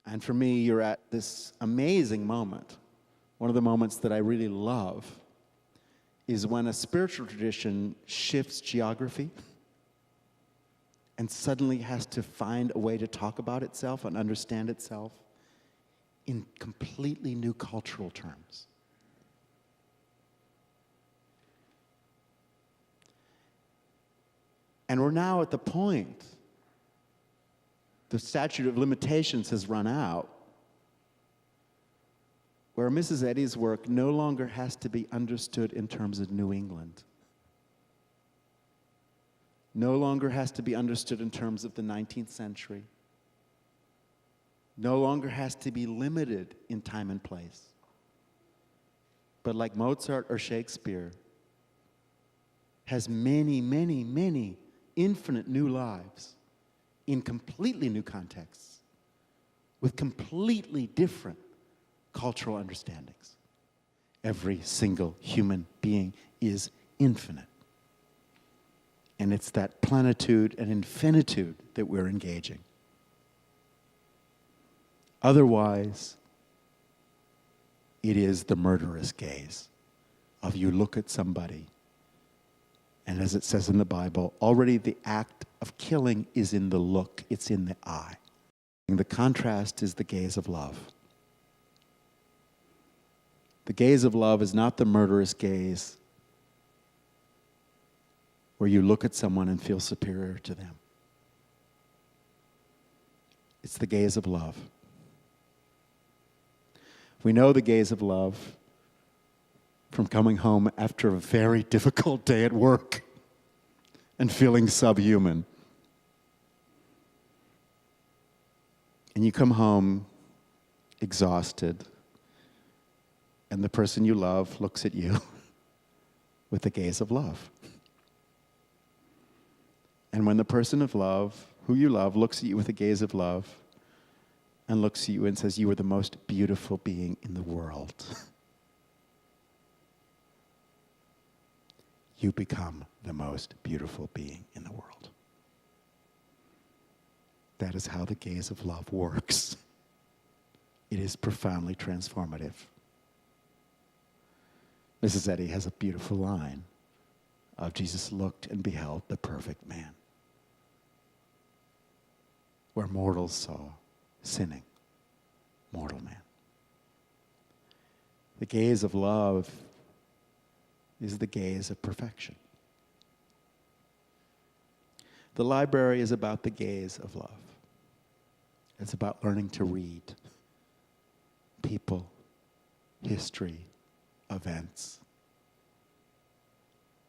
And for me, you're at this amazing moment. One of the moments that I really love is when a spiritual tradition shifts geography and suddenly has to find a way to talk about itself and understand itself in completely new cultural terms. And we're now at the point, the statute of limitations has run out, where Mrs. Eddy's work no longer has to be understood in terms of New England. No longer has to be understood in terms of the 19th century. No longer has to be limited in time and place. But like Mozart or Shakespeare, has many, many, many infinite new lives in completely new contexts with completely different cultural understandings. Every single human being is infinite. And it's that plenitude and infinitude that we're engaging. Otherwise, it is the murderous gaze of you look at somebody, and as it says in the Bible, already the act of killing is in the look, it's in the eye. And the contrast is the gaze of love. The gaze of love is not the murderous gaze where you look at someone and feel superior to them. It's the gaze of love. We know the gaze of love from coming home after a very difficult day at work and feeling subhuman. And you come home exhausted, and the person you love looks at you with the gaze of love. And when the person of love, who you love, looks at you with a gaze of love and looks at you and says, "You are the most beautiful being in the world," you become the most beautiful being in the world. That is how the gaze of love works. It is profoundly transformative. Mrs. Eddy has a beautiful line of Jesus looked and beheld the perfect man, where mortals saw sinning mortal man. The gaze of love is the gaze of perfection. The library is about the gaze of love. It's about learning to read people, history, events,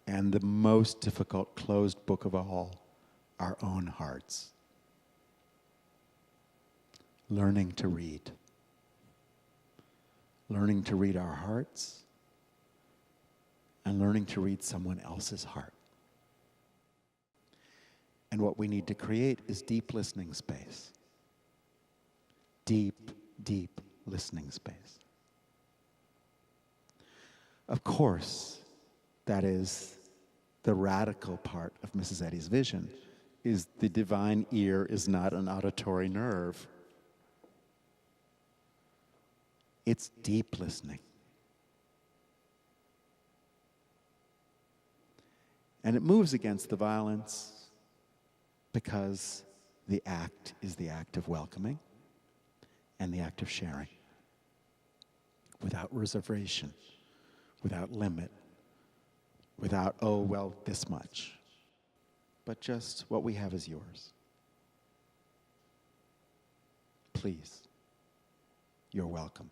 and the most difficult closed book of all, our own hearts. Learning to read. Learning to read our hearts and learning to read someone else's heart. And what we need to create is deep listening space. Deep, deep listening space. Of course, that is the radical part of Mrs. Eddy's vision, is the divine ear is not an auditory nerve. It's deep listening. And it moves against the violence because the act is the act of welcoming and the act of sharing without reservation, without limit, without, oh, well, this much, but just what we have is yours. Please, you're welcome.